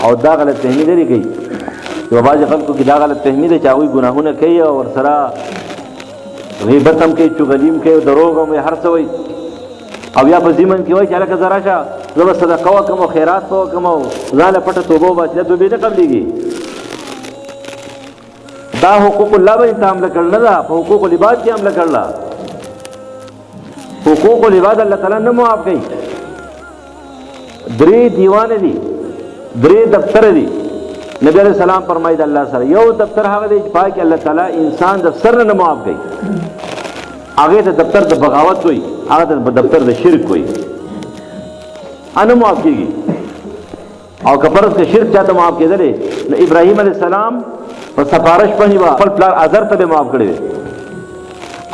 او دا غلط فهمي لري کوي چې بعضې خلکو کې دا غلط فهمي ده چې هغوی ګناهونه کوي او ورسره غیبت هم کوي، چغلي هم کوي، دروغ هم هر څه وایي، او یا په ضمن کې وایي چې هلکه زه راشه زه به صدقه وکړم او خیرات به وکړم او ځان له پټه توبه وباسي، دا توبې نه قبلېږي. دا حقوق الله به انت حمله کړل نه ده، په حقوق العباد کې حمله کړله. حقوق العباد الله تعالی نه معاف کوي. 3 دیوان دي، 3 دفتر دي. نبی علیہ السلام فرمایي د الله سره یو دفتر هغه دی چې پای کې الله تعالی انسان د سر نه معاف کوي، هغه ته دفتر د بغاوت وي، هغه ته دفتر د شرک وي، انه معاف کیږي. او کفرت کې شرک چاته معاف کېدل نو ابراهیم علیہ السلام په سفارش باندې با خپل پلار آزر ته معاف کړی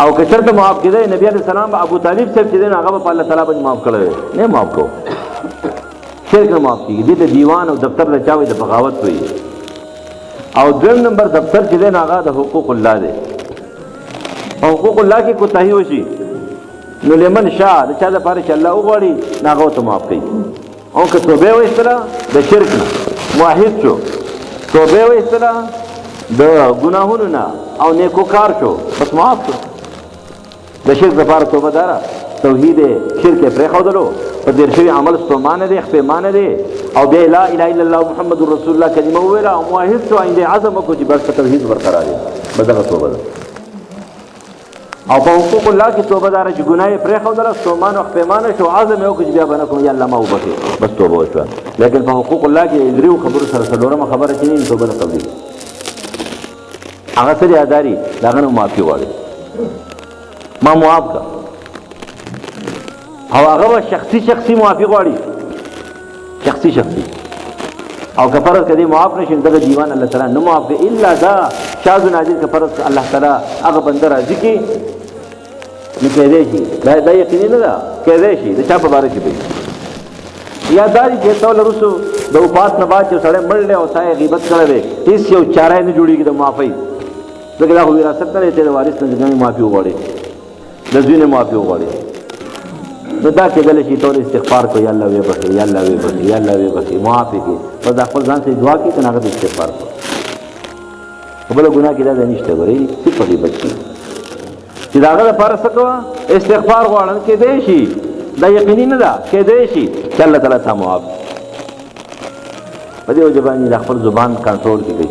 او که شرط معاف کېدل نبی علیہ السلام ابو طالب صاحب چې دی هغه په الله تعالی باندې معاف کړی نه معاف کو، شرک نه معاف کیږي. دې دیوان او دفتر د چاوي د بغاوت وي. او دویم نمبر دفتر چې دی هغه د حقوق الله دی. او حقوق الله کې کوتاهي وشي نو لمن شاء د چا لپاره چې الله وغواړي هغه ته معاف کوي. او که توبه وایستله د شرک نه موحد شو، توبه وایستله د ګناهونو نه او نیکو کار شو بس معاف شو. د شرک لپاره توبه داره توحید شرک یې پرېښودلو، په تېر شوي عمل ستومانه دی، خپېمانه دی، او بیا لا اله الا الله محمد رسول الله کلمه وویله او موحد شو، آینده عزم وکړو چې بس په توحید برقرار یم، بس دغه توبه ده. او په حقوق الله کې توبه داره چې ګناه یې پرېښودله، ستومان او خپېمانه شو، عزم یې وکړو چې بیا به نه کوم، یا الله ما وبخې، بس توبه وشوه. لیکن په حقوق الله کې 3 خبرو سره څلورمه خبره چې نه توبه نه قبلېږي. هغه څه دی اداري د هغه نه معافي غواړي، ما معاف کړه. او هغه به شخصي معافي غواړي، شخصي او که فرض کدی معاف نشي دغه دیوان الله تعالی نه معاف کوي الا دا شاذ نادر که فرض الله تعالی هغه بنده راځي کی نو کېدې شي دا یقیني نه ده، کېدې شي د چا په باره کې دی یا داري چې تول رسو د وفات نه بعد چې سړی مړ او سای غیبت کړي هیڅ یو چاره نه جوړیږي د معافي. دغه دا وراثت نه ته د وارث نه ځنې معافي وغواړي، د ځینې معافي وغواړي. نو دا کېدلی شي ټول استغفار کوي، یا الله ویې بخښي، یا الله ویې بخښي، یا الله ویې بخښي، معاف یې کړي. بس دا خپل ځان سره دعا کړي که نه هغه د استغفار کوي. په بله ګناه کې دا ځای نشته. ګورئ څه په غیبت کې چې د هغه لپاره څه کوه استغفار غواړم، کېدی شي دا یقیني نه ده، کېدی شي چې الله تعالی تا معاف. په دې وجه باندې د خپل زبان کنټرول کې کوي.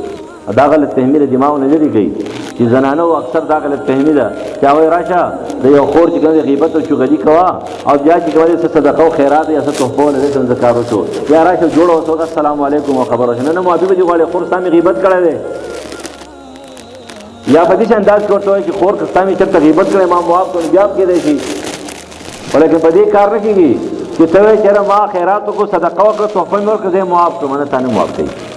دا غلط فهمي د دماغ نه لرې کوي چې زنانه او اکثر دا غلط فهمي ده چې هغوی راشه د یو خور چې کوم غیبت او چغلي کوه او بیا چې کولی څه صدقه او خیرات یا څه تحفه ولرې څه ذکر وشو یا راشه جوړه وسوه السلام علیکم او خبره شو نه معافي به دې غواړي، خور ستا مې غیبت کړی دی. یا په داسې انداز کې ورته وایي چې خور که ستا مې چېرته غیبت کړی ما معاف کړو بیا هم کېدی شي. ولیکن په دې کار نه کېږي چې ته وایې چېرې ما خیرات وکړو، صدقه وکړه، تحفه مې ورکړه، زه یې معاف کړم، نه تا نه معاف کوي.